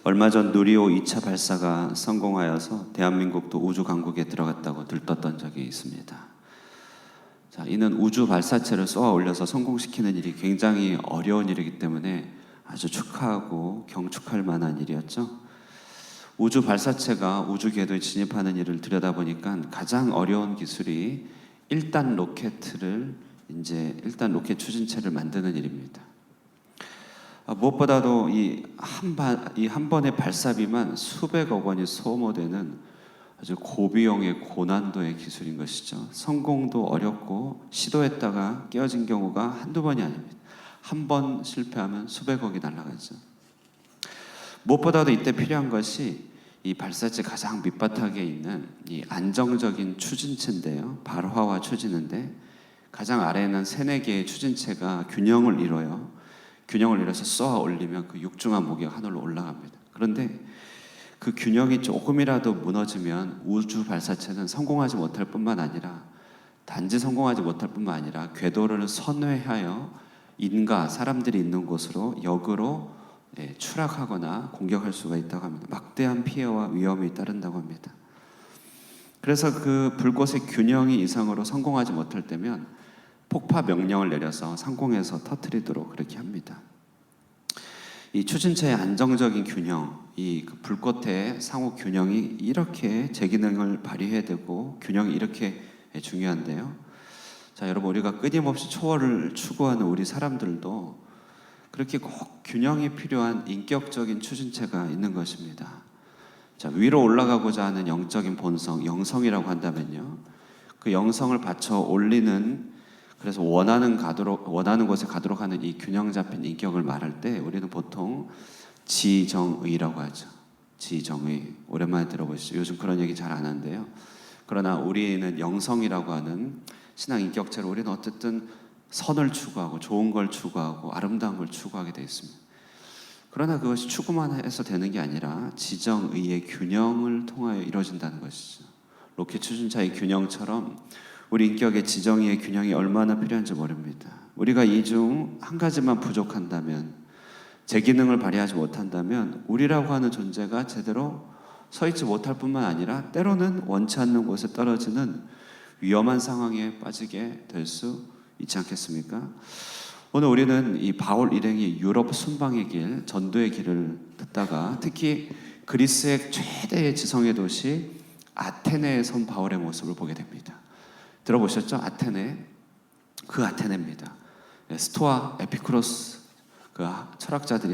얼마 전 누리호 2차 발사가 성공하여서 대한민국도 우주 강국에 들어갔다고 들떴던 적이 있습니다. 자, 이는 우주 발사체를 쏘아 올려서 성공시키는 일이 굉장히 어려운 일이기 때문에 아주 축하하고 경축할 만한 일이었죠. 우주 발사체가 우주 궤도에 진입하는 일을 들여다보니까 가장 어려운 기술이 1단 로켓 추진체를 만드는 일입니다. 무엇보다도 이 한 번의 발사비만 수백억 원이 소모되는 아주 고비용의 고난도의 기술인 것이죠. 성공도 어렵고 시도했다가 깨어진 경우가 한두 번이 아닙니다. 한 번 실패하면 수백억이 날아가죠. 무엇보다도 이때 필요한 것이 이 발사체 가장 밑바닥에 있는 이 안정적인 추진체인데요. 발화와 추진인데 가장 아래에는 3-4개의 추진체가 균형을 이뤄요. 균형을 이뤄서 쏘아 올리면 그 육중한 무게가 하늘로 올라갑니다. 그런데 그 균형이 조금이라도 무너지면 우주 발사체는 성공하지 못할 뿐만 아니라 단지 성공하지 못할 뿐만 아니라 궤도를 선회하여 사람들이 있는 곳으로 역으로 추락하거나 공격할 수가 있다고 합니다. 막대한 피해와 위험이 따른다고 합니다. 그래서 그 불꽃의 균형이 이상으로 성공하지 못할 때면 폭파 명령을 내려서 상공에서 터뜨리도록 그렇게 합니다. 이 추진체의 안정적인 균형, 그 불꽃의 상호 균형이 이렇게 제 기능을 발휘해야 되고 균형이 이렇게 중요한데요. 자, 여러분, 우리가 끊임없이 초월을 추구하는 우리 사람들도 그렇게 꼭 균형이 필요한 인격적인 추진체가 있는 것입니다. 자, 위로 올라가고자 하는 영적인 본성, 영성이라고 한다면요, 그 영성을 받쳐 올리는, 그래서 원하는 곳에 가도록 하는 이 균형 잡힌 인격을 말할 때 우리는 보통 지정의라고 하죠. 지정의, 오랜만에 들어보시죠. 요즘 그런 얘기 잘 안 하는데요. 그러나 우리는 영성이라고 하는 신앙 인격체로 우리는 어쨌든 선을 추구하고 좋은 걸 추구하고 아름다운 걸 추구하게 되어 있습니다. 그러나 그것이 추구만 해서 되는 게 아니라 지정의의 균형을 통하여 이루어진다는 것이죠. 로켓 추진차의 균형처럼 우리 인격의 지정의의 균형이 얼마나 필요한지 모릅니다. 우리가 이 중 한 가지만 부족한다면, 제 기능을 발휘하지 못한다면 우리라고 하는 존재가 제대로 서 있지 못할 뿐만 아니라 때로는 원치 않는 곳에 떨어지는 위험한 상황에 빠지게 될 수 있지 않겠습니까? 오늘 우리는 이 바울 일행이 유럽 순방의 길, 전도의 길을 듣다가 특히 그리스의 최대의 지성의 도시 아테네에 선 바울의 모습을 보게 됩니다. 들어보셨죠? 아테네. 그 아테네입니다. 스토아, 에피쿠로스, 그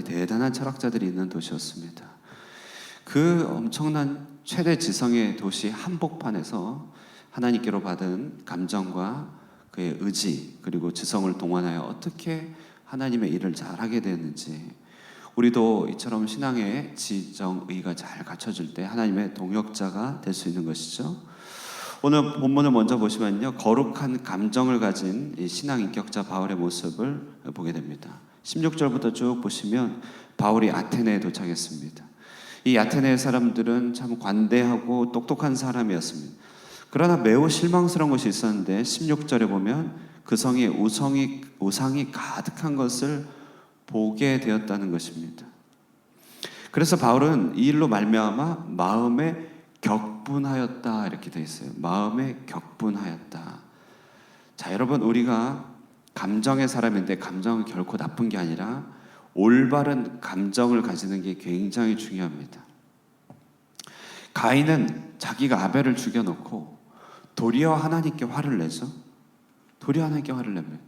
대단한 철학자들이 있는 도시였습니다. 그 엄청난 최대 지성의 도시 한복판에서 하나님께로 받은 감정과 그의 의지, 그리고 지성을 동원하여 어떻게 하나님의 일을 잘하게 되었는지, 우리도 이처럼 신앙의 지정의가 잘 갖춰질 때 하나님의 동역자가 될 수 있는 것이죠. 오늘 본문을 먼저 보시면요, 거룩한 감정을 가진 이 신앙 인격자 바울의 모습을 보게 됩니다. 16절부터 쭉 보시면 바울이 아테네에 도착했습니다. 이 아테네의 사람들은 참 관대하고 똑똑한 사람이었습니다. 그러나 매우 실망스러운 것이 있었는데 16절에 보면 그 성에 우상이 가득한 것을 보게 되었다는 것입니다. 그래서 바울은 이 일로 말미암아 마음에 격분하였다, 이렇게 되어 있어요. 마음에 격분하였다. 자, 여러분, 우리가 감정의 사람인데 감정은 결코 나쁜 게 아니라 올바른 감정을 가지는 게 굉장히 중요합니다. 가인은 자기가 아벨을 죽여놓고 도리어 하나님께 화를 내죠. 도리어 하나님께 화를 냅니다.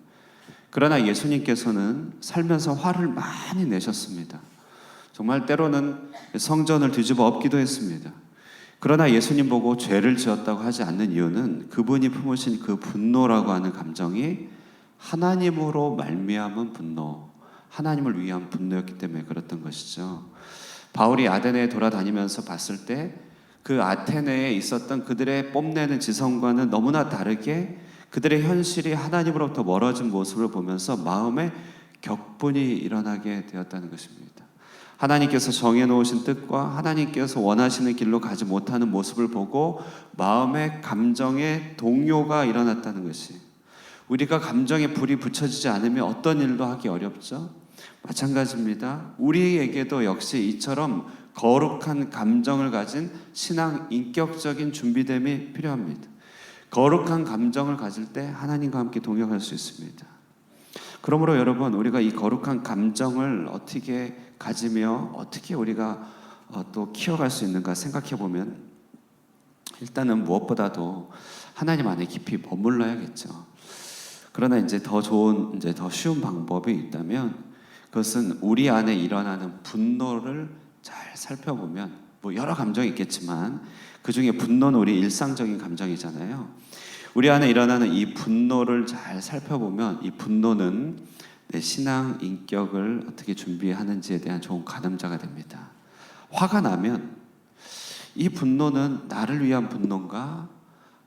그러나 예수님께서는 살면서 화를 많이 내셨습니다. 정말 때로는 성전을 뒤집어 엎기도 했습니다. 그러나 예수님 보고 죄를 지었다고 하지 않는 이유는 그분이 품으신 그 분노라고 하는 감정이 하나님으로 말미암은 분노, 하나님을 위한 분노였기 때문에 그랬던 것이죠. 바울이 아테네에 돌아다니면서 봤을 때 그 아테네에 있었던 그들의 뽐내는 지성과는 너무나 다르게 그들의 현실이 하나님으로부터 멀어진 모습을 보면서 마음에 격분이 일어나게 되었다는 것입니다. 하나님께서 정해놓으신 뜻과 하나님께서 원하시는 길로 가지 못하는 모습을 보고 마음의 감정의 동요가 일어났다는 것이, 우리가 감정에 불이 붙여지지 않으면 어떤 일도 하기 어렵죠. 마찬가지입니다. 우리에게도 역시 이처럼 거룩한 감정을 가진 신앙 인격적인 준비됨이 필요합니다. 거룩한 감정을 가질 때 하나님과 함께 동역할 수 있습니다. 그러므로 여러분, 우리가 이 거룩한 감정을 어떻게 가지며 어떻게 우리가 또 키워갈 수 있는가 생각해 보면, 일단은 무엇보다도 하나님 안에 깊이 머물러야겠죠. 그러나 이제 더 좋은, 이제 더 쉬운 방법이 있다면, 그것은 우리 안에 일어나는 분노를 잘 살펴보면, 뭐 여러 감정이 있겠지만 그 중에 분노는 우리 일상적인 감정이잖아요. 우리 안에 일어나는 이 분노를 잘 살펴보면, 이 분노는 내 신앙 인격을 어떻게 준비하는지에 대한 좋은 가늠자가 됩니다. 화가 나면 이 분노는 나를 위한 분노인가,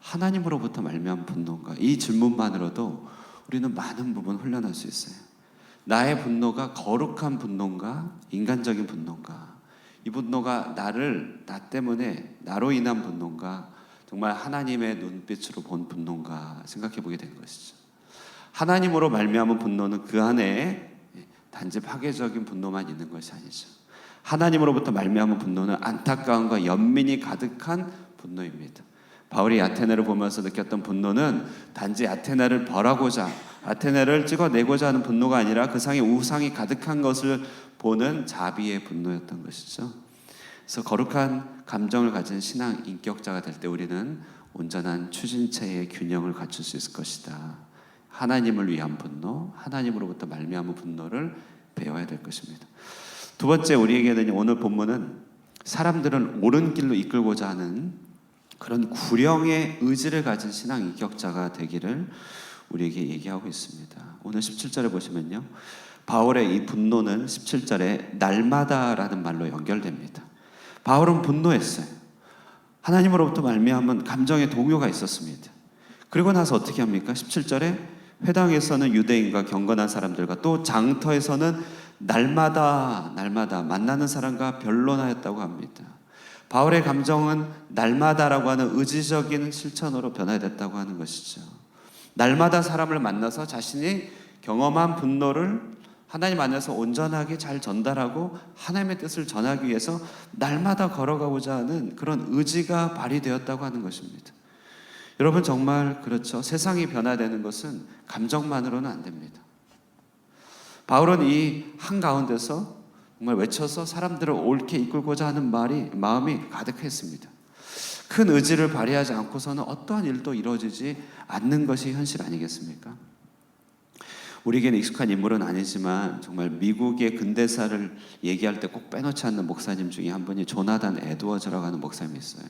하나님으로부터 말미암은 분노인가, 이 질문만으로도 우리는 많은 부분 훈련할 수 있어요. 나의 분노가 거룩한 분노인가, 인간적인 분노인가, 이 분노가 나 때문에 나로 인한 분노인가, 정말 하나님의 눈빛으로 본 분노인가 생각해 보게 된 것이죠. 하나님으로 말미암은 분노는 그 안에 단지 파괴적인 분노만 있는 것이 아니죠. 하나님으로부터 말미암은 분노는 안타까움과 연민이 가득한 분노입니다. 바울이 아테네를 보면서 느꼈던 분노는 단지 아테네를 벌하고자, 아테네를 찍어내고자 하는 분노가 아니라 그 상에 우상이 가득한 것을 보는 자비의 분노였던 것이죠. 그래서 거룩한 감정을 가진 신앙 인격자가 될 때 우리는 온전한 추진체의 균형을 갖출 수 있을 것이다. 하나님을 위한 분노, 하나님으로부터 말미암은 분노를 배워야 될 것입니다. 두 번째, 우리에게는 오늘 본문은 사람들은 옳은 길로 이끌고자 하는 그런 구령의 의지를 가진 신앙 인격자가 되기를 우리에게 얘기하고 있습니다. 오늘 17절에 보시면요, 바울의 이 분노는 17절에 날마다라는 말로 연결됩니다. 바울은 분노했어요. 하나님으로부터 말미암은 감정의 동요가 있었습니다. 그리고 나서 어떻게 합니까? 17절에 회당에서는 유대인과 경건한 사람들과 또 장터에서는 날마다 만나는 사람과 변론하였다고 합니다. 바울의 감정은 날마다라고 하는 의지적인 실천으로 변화됐다고 하는 것이죠. 날마다 사람을 만나서 자신이 경험한 분노를 하나님 안에서 온전하게 잘 전달하고 하나님의 뜻을 전하기 위해서 날마다 걸어가고자 하는 그런 의지가 발휘되었다고 하는 것입니다. 여러분, 정말 그렇죠. 세상이 변화되는 것은 감정만으로는 안 됩니다. 바울은 이 한가운데서 정말 외쳐서 사람들을 옳게 이끌고자 하는 마음이 가득했습니다. 큰 의지를 발휘하지 않고서는 어떠한 일도 이루어지지 않는 것이 현실 아니겠습니까? 우리에게는 익숙한 인물은 아니지만 정말 미국의 근대사를 얘기할 때 꼭 빼놓지 않는 목사님 중에 한 분이 조나단 에드워즈라고 하는 목사님이 있어요.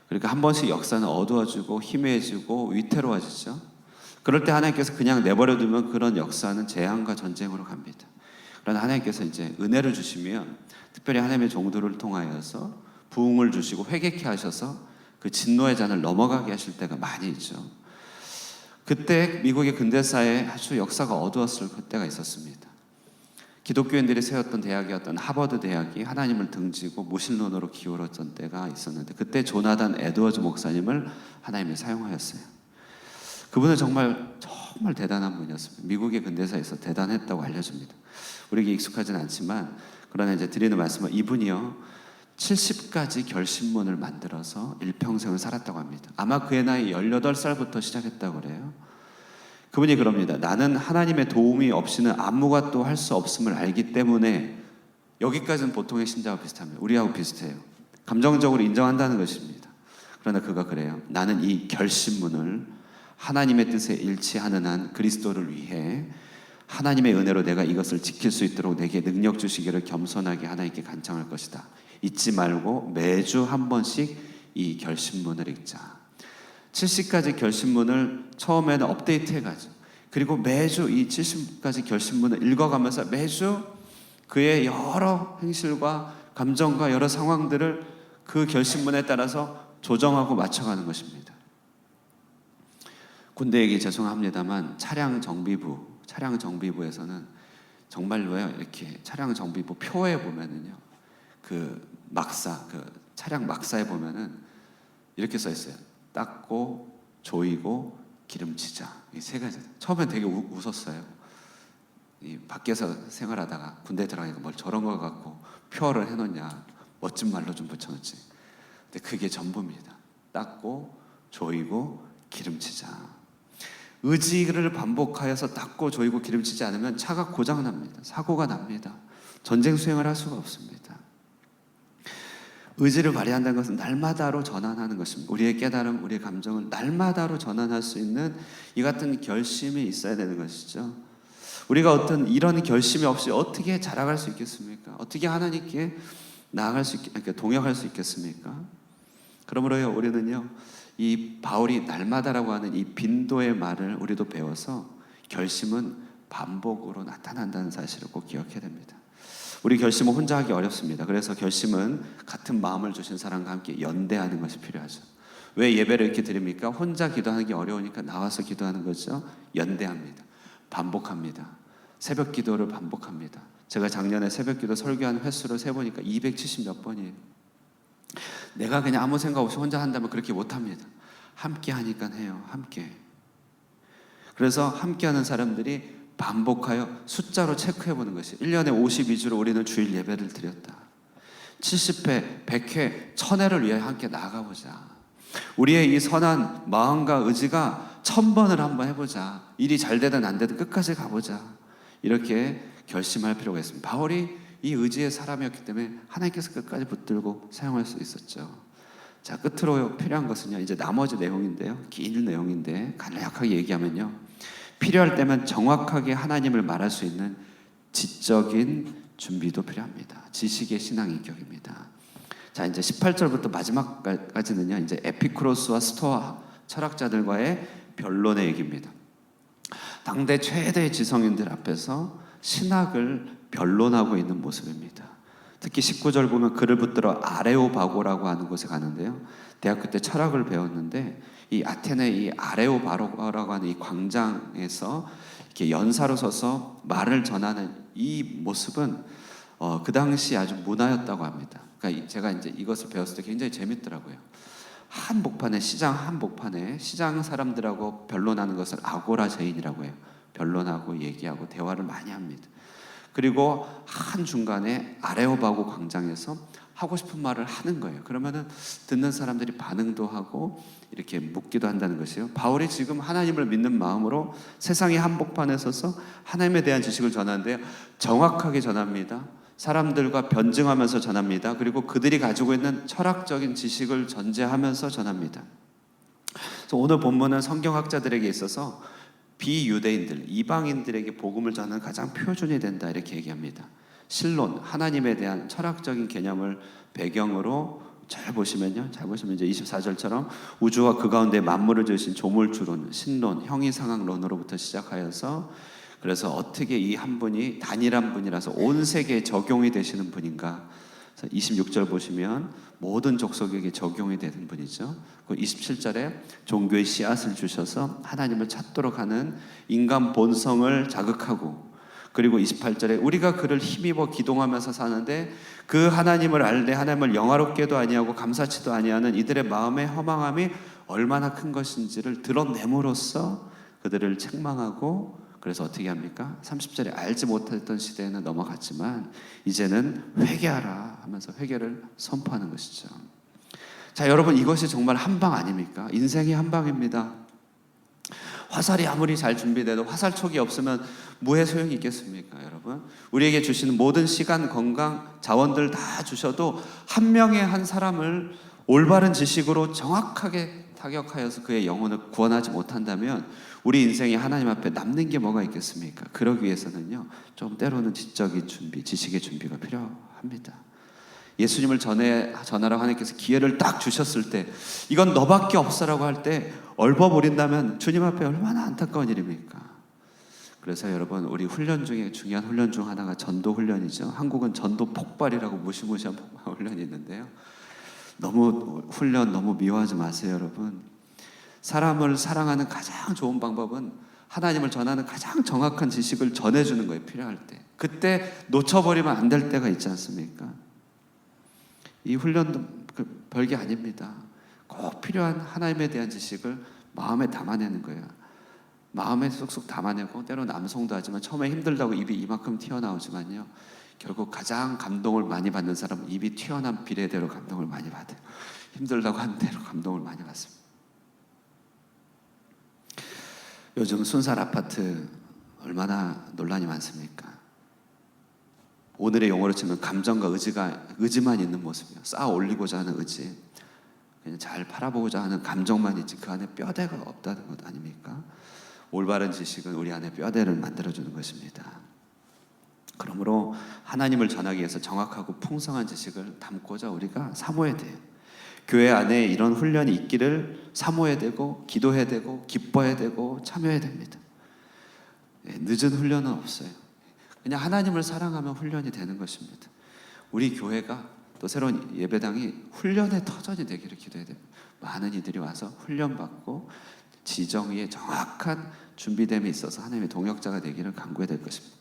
그러니까 한 번씩 역사는 어두워지고 희미해지고 위태로워지죠. 그럴 때 하나님께서 그냥 내버려두면 그런 역사는 재앙과 전쟁으로 갑니다. 그러나 하나님께서 이제 은혜를 주시면 특별히 하나님의 종들을 통하여서 부흥을 주시고 회개케 하셔서 그 진노의 잔을 넘어가게 하실 때가 많이 있죠. 그때 미국의 근대사에 아주 역사가 어두웠을 그때가 있었습니다. 기독교인들이 세웠던 대학이었던 하버드 대학이 하나님을 등지고 무신론으로 기울었던 때가 있었는데, 그때 조나단 에드워즈 목사님을 하나님이 사용하였어요. 그분은 정말 대단한 분이었습니다. 미국의 근대사에서 대단했다고 알려집니다. 우리에게 익숙하진 않지만, 그러나 이제 드리는 말씀은 이분이요 70가지 결심문을 만들어서 일평생을 살았다고 합니다. 아마 그의 나이 18살부터 시작했다고 그래요. 그분이 그럽니다. 나는 하나님의 도움이 없이는 아무것도 할 수 없음을 알기 때문에, 여기까지는 보통의 신자와 비슷합니다. 우리하고 비슷해요. 감정적으로 인정한다는 것입니다. 그러나 그가 그래요. 나는 이 결심문을 하나님의 뜻에 일치하는 한 그리스도를 위해 하나님의 은혜로 내가 이것을 지킬 수 있도록 내게 능력 주시기를 겸손하게 하나님께 간청할 것이다. 잊지 말고 매주 한 번씩 이 결심문을 읽자. 70가지 결심문을 처음에는 업데이트해가지고, 그리고 매주 이 70가지 결심문을 읽어가면서 매주 그의 여러 행실과 감정과 여러 상황들을 그 결심문에 따라서 조정하고 맞춰가는 것입니다. 군대 얘기 죄송합니다만 차량 정비부에서는 정말로요, 이렇게 차량 정비부 표에 보면은요, 그 차량 막사에 보면은 이렇게 써 있어요. 닦고, 조이고, 기름치자. 이 세 가지. 처음엔 되게 웃었어요. 이 밖에서 생활하다가 군대 들어가니까 뭘 저런 거 갖고 표어를 해놓냐, 멋진 말로 좀 붙여놓지. 근데 그게 전부입니다. 닦고 조이고 기름치자. 의지를 반복하여서 닦고 조이고 기름치지 않으면 차가 고장납니다. 사고가 납니다. 전쟁 수행을 할 수가 없습니다. 의지를 발휘한다는 것은 날마다로 전환하는 것입니다. 우리의 깨달음, 우리의 감정을 날마다로 전환할 수 있는 이 같은 결심이 있어야 되는 것이죠. 우리가 어떤 이런 결심이 없이 어떻게 자라갈 수 있겠습니까? 어떻게 하나님께 나아갈 수 있게, 동역할 수 있겠습니까? 그러므로요, 우리는요, 이 바울이 날마다라고 하는 이 빈도의 말을 우리도 배워서 결심은 반복으로 나타난다는 사실을 꼭 기억해야 됩니다. 우리 결심은 혼자 하기 어렵습니다. 그래서 결심은 같은 마음을 주신 사람과 함께 연대하는 것이 필요하죠. 왜 예배를 이렇게 드립니까? 혼자 기도하기 어려우니까 나와서 기도하는 거죠. 연대합니다. 반복합니다. 새벽 기도를 반복합니다. 제가 작년에 새벽 기도 설교한 횟수를 세보니까 270 몇 번이에요. 내가 그냥 아무 생각 없이 혼자 한다면 그렇게 못합니다. 함께 하니까 해요. 함께. 그래서 함께 하는 사람들이 반복하여 숫자로 체크해보는 것이 1년에 52주로 우리는 주일 예배를 드렸다. 70회, 100회, 1000회를 위해 함께 나가보자. 우리의 이 선한 마음과 의지가 1000번을 한번 해보자. 일이 잘 되든 안 되든 끝까지 가보자. 이렇게 결심할 필요가 있습니다. 바울이 이 의지의 사람이었기 때문에 하나님께서 끝까지 붙들고 사용할 수 있었죠. 자, 끝으로 필요한 것은요, 이제 나머지 내용인데요, 긴 내용인데 간략하게 얘기하면요, 필요할 때면 정확하게 하나님을 말할 수 있는 지적인 준비도 필요합니다. 지식의 신앙 인격입니다. 자, 이제 18절부터 마지막까지는요, 이제 에피쿠로스와 스토아 철학자들과의 변론의 얘기입니다. 당대 최대의 지성인들 앞에서 신학을 변론하고 있는 모습입니다. 특히 19절 보면 그를 붙들어 아레오바고라고 하는 곳에 가는데요, 대학교 때 철학을 배웠는데 이 아테네 이 아레오바고라고 하는 이 광장에서 이렇게 연사로 서서 말을 전하는 이 모습은 그 당시 아주 문화였다고 합니다. 그러니까 제가 이제 이것을 배웠을 때 굉장히 재밌더라고요. 한복판에, 시장 한복판에 시장 사람들하고 변론하는 것을 아고라 제인이라고 해요. 변론하고 얘기하고 대화를 많이 합니다. 그리고 한 중간에 아레오바고 광장에서 하고 싶은 말을 하는 거예요. 그러면은 듣는 사람들이 반응도 하고 이렇게 묻기도 한다는 것이에요. 바울이 지금 하나님을 믿는 마음으로 세상의 한복판에 서서 하나님에 대한 지식을 전하는데요, 정확하게 전합니다. 사람들과 변증하면서 전합니다. 그리고 그들이 가지고 있는 철학적인 지식을 전제하면서 전합니다. 그래서 오늘 본문은 성경학자들에게 있어서 비유대인들, 이방인들에게 복음을 전하는 가장 표준이 된다, 이렇게 얘기합니다. 신론, 하나님에 대한 철학적인 개념을 배경으로 잘 보시면 이제 24절처럼 우주와 그 가운데 만물을 지으신 조물주론, 신론, 형이상학론으로부터 시작하여서 그래서 어떻게 이 한 분이 단일한 분이라서 온 세계에 적용이 되시는 분인가. 26절 보시면 모든 족속에게 적용이 되는 분이죠. 27절에 종교의 씨앗을 주셔서 하나님을 찾도록 하는 인간 본성을 자극하고, 그리고 28절에 우리가 그를 힘입어 기동하면서 사는데 그 하나님을 알되 하나님을 영화롭게도 아니하고 감사치도 아니하는 이들의 마음의 허망함이 얼마나 큰 것인지를 드러냄으로써 그들을 책망하고, 그래서 어떻게 합니까? 30절에 알지 못했던 시대에는 넘어갔지만 이제는 회개하라 하면서 회개를 선포하는 것이죠. 자, 여러분, 이것이 정말 한방 아닙니까? 인생이 한방입니다. 화살이 아무리 잘 준비돼도 화살촉이 없으면 무의 소용이 있겠습니까, 여러분? 우리에게 주시는 모든 시간, 건강, 자원들 다 주셔도 한 명의 한 사람을 올바른 지식으로 정확하게 타격하여서 그의 영혼을 구원하지 못한다면 우리 인생에 하나님 앞에 남는 게 뭐가 있겠습니까? 그러기 위해서는요, 좀 때로는 지적인 준비, 지식의 준비가 필요합니다. 예수님을 전하라고 하나님께서 기회를 딱 주셨을 때 이건 너밖에 없어라고 할 때 얼버무린다면 주님 앞에 얼마나 안타까운 일입니까? 그래서 여러분, 우리 훈련 중에 중요한 훈련 중 하나가 전도 훈련이죠. 한국은 전도 폭발이라고 무시무시한 훈련이 있는데요, 너무 미워하지 마세요, 여러분. 사람을 사랑하는 가장 좋은 방법은 하나님을 전하는 가장 정확한 지식을 전해주는 거예요, 필요할 때. 그때 놓쳐버리면 안 될 때가 있지 않습니까? 이 훈련도 별게 아닙니다. 꼭 필요한 하나님에 대한 지식을 마음에 담아내는 거예요. 마음에 쑥쑥 담아내고, 때로 남성도 하지만 처음에 힘들다고 입이 이만큼 튀어나오지만요, 결국 가장 감동을 많이 받는 사람은 입이 튀어나온 비례대로 감동을 많이 받아요. 힘들다고 하는 대로 감동을 많이 받습니다. 요즘 순살 아파트 얼마나 논란이 많습니까? 오늘의 용어로 치면 감정과 의지만 있는 모습이에요. 쌓아 올리고자 하는 의지, 그냥 잘 팔아보고자 하는 감정만 있지 그 안에 뼈대가 없다는 것 아닙니까? 올바른 지식은 우리 안에 뼈대를 만들어주는 것입니다. 그러므로 하나님을 전하기 위해서 정확하고 풍성한 지식을 담고자 우리가 사모해야 돼요. 교회 안에 이런 훈련이 있기를 사모해야 되고, 기도해야 되고, 기뻐해야 되고, 참여해야 됩니다. 늦은 훈련은 없어요. 그냥 하나님을 사랑하면 훈련이 되는 것입니다. 우리 교회가 또 새로운 예배당이 훈련의 터전이 되기를 기도해야 됩니다. 많은 이들이 와서 훈련받고 지정의 정확한 준비됨에 있어서 하나님의 동역자가 되기를 간구해야 될 것입니다.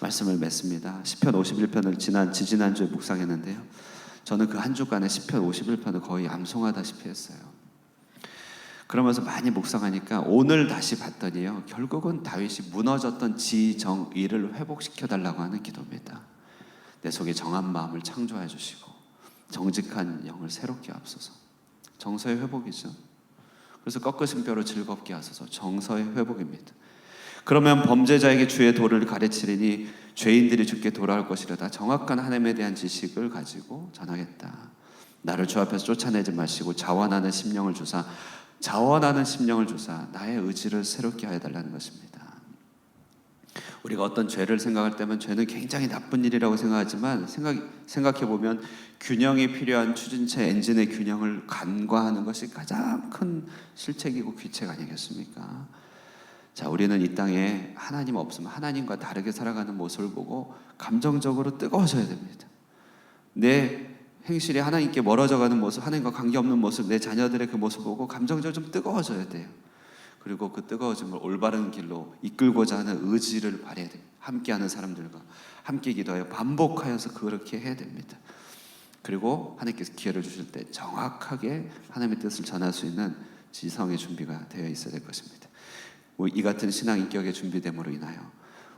말씀을 맺습니다. 시편 51편을 지지난주에 묵상했는데요, 저는 그 한 주간에 시편 51편을 거의 암송하다시피 했어요. 그러면서 많이 묵상하니까 오늘 다시 봤더니요, 결국은 다윗이 무너졌던 지정의를 회복시켜달라고 하는 기도입니다. 내 속에 정한 마음을 창조해 주시고 정직한 영을 새롭게 하옵소서. 정서의 회복이죠. 그래서 꺾으신 뼈로 즐겁게 하소서. 정서의 회복입니다. 그러면 범죄자에게 주의 도를 가르치리니 죄인들이 주께 돌아올 것이라다. 정확한 하나님에 대한 지식을 가지고 전하겠다. 나를 주 앞에서 쫓아내지 마시고 자원하는 심령을 주사 나의 의지를 새롭게 하여 달라는 것입니다. 우리가 어떤 죄를 생각할 때면 죄는 굉장히 나쁜 일이라고 생각하지만 생각해보면 균형이 필요한 추진체 엔진의 균형을 간과하는 것이 가장 큰 실책이고 귀책 아니겠습니까? 자, 우리는 이 땅에 하나님 없으면 하나님과 다르게 살아가는 모습을 보고 감정적으로 뜨거워져야 됩니다. 내 행실이 하나님께 멀어져가는 모습, 하나님과 관계없는 모습, 내 자녀들의 그 모습 보고 감정적으로 좀 뜨거워져야 돼요. 그리고 그 뜨거워짐을 올바른 길로 이끌고자 하는 의지를 발휘해야 돼요. 함께하는 사람들과 함께 기도하여 반복하여서 그렇게 해야 됩니다. 그리고 하나님께서 기회를 주실 때 정확하게 하나님의 뜻을 전할 수 있는 지성의 준비가 되어 있어야 될 것입니다. 이 같은 신앙 인격의 준비됨으로 인하여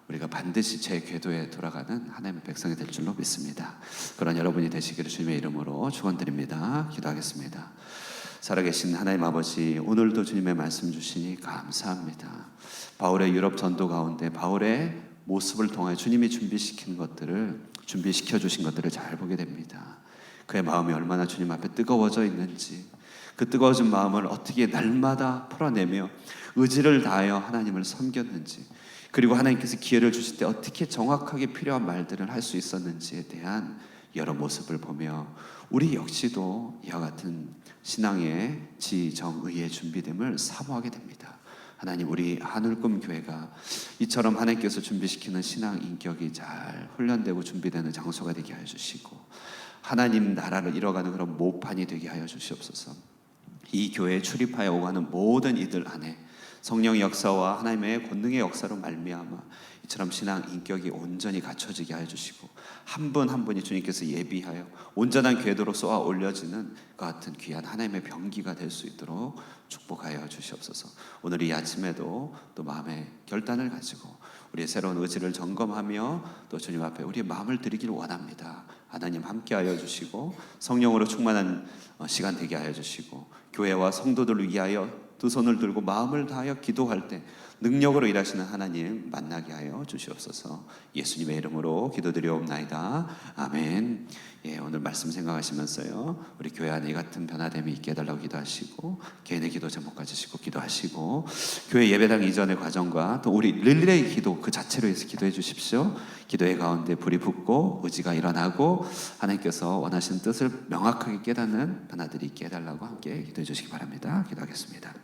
우리가 반드시 제 궤도에 돌아가는 하나님의 백성이 될 줄로 믿습니다. 그런 여러분이 되시기를 주님의 이름으로 축원드립니다. 기도하겠습니다. 살아계신 하나님 아버지, 오늘도 주님의 말씀 주시니 감사합니다. 바울의 유럽 전도 가운데 바울의 모습을 통해 주님이 준비시켜 주신 것들을 잘 보게 됩니다. 그의 마음이 얼마나 주님 앞에 뜨거워져 있는지, 그 뜨거워진 마음을 어떻게 날마다 풀어내며 의지를 다하여 하나님을 섬겼는지, 그리고 하나님께서 기회를 주실 때 어떻게 정확하게 필요한 말들을 할 수 있었는지에 대한 여러 모습을 보며 우리 역시도 이와 같은 신앙의 지정의의 준비됨을 사모하게 됩니다. 하나님, 우리 하늘꿈 교회가 이처럼 하나님께서 준비시키는 신앙 인격이 잘 훈련되고 준비되는 장소가 되게 하여 주시고 하나님 나라를 이뤄가는 그런 모판이 되게 하여 주시옵소서. 이 교회에 출입하여 오가는 모든 이들 안에 성령의 역사와 하나님의 권능의 역사로 말미암아 이처럼 신앙 인격이 온전히 갖춰지게 하여 주시고 한 분 한 분이 주님께서 예비하여 온전한 궤도로 쏘아 올려지는 그 같은 귀한 하나님의 병기가 될 수 있도록 축복하여 주시옵소서. 오늘 이 아침에도 또 마음의 결단을 가지고 우리의 새로운 의지를 점검하며 또 주님 앞에 우리의 마음을 드리기를 원합니다. 하나님 함께하여 주시고 성령으로 충만한 시간 되게 하여 주시고 교회와 성도들을 위하여 두 손을 들고 마음을 다하여 기도할 때 능력으로 일하시는 하나님 만나게 하여 주시옵소서. 예수님의 이름으로 기도드리옵나이다. 아멘. 오늘 말씀 생각하시면서요, 우리 교회 안에 이 같은 변화됨이 있게 해달라고 기도하시고 개인의 기도 제목 가지시고 기도하시고 교회 예배당 이전의 과정과 또 우리 릴레이 기도 그 자체로 해서 기도해 주십시오. 기도의 가운데 불이 붙고 의지가 일어나고 하나님께서 원하시는 뜻을 명확하게 깨닫는 변화들이 있게 해달라고 함께 기도해 주시기 바랍니다. 기도하겠습니다.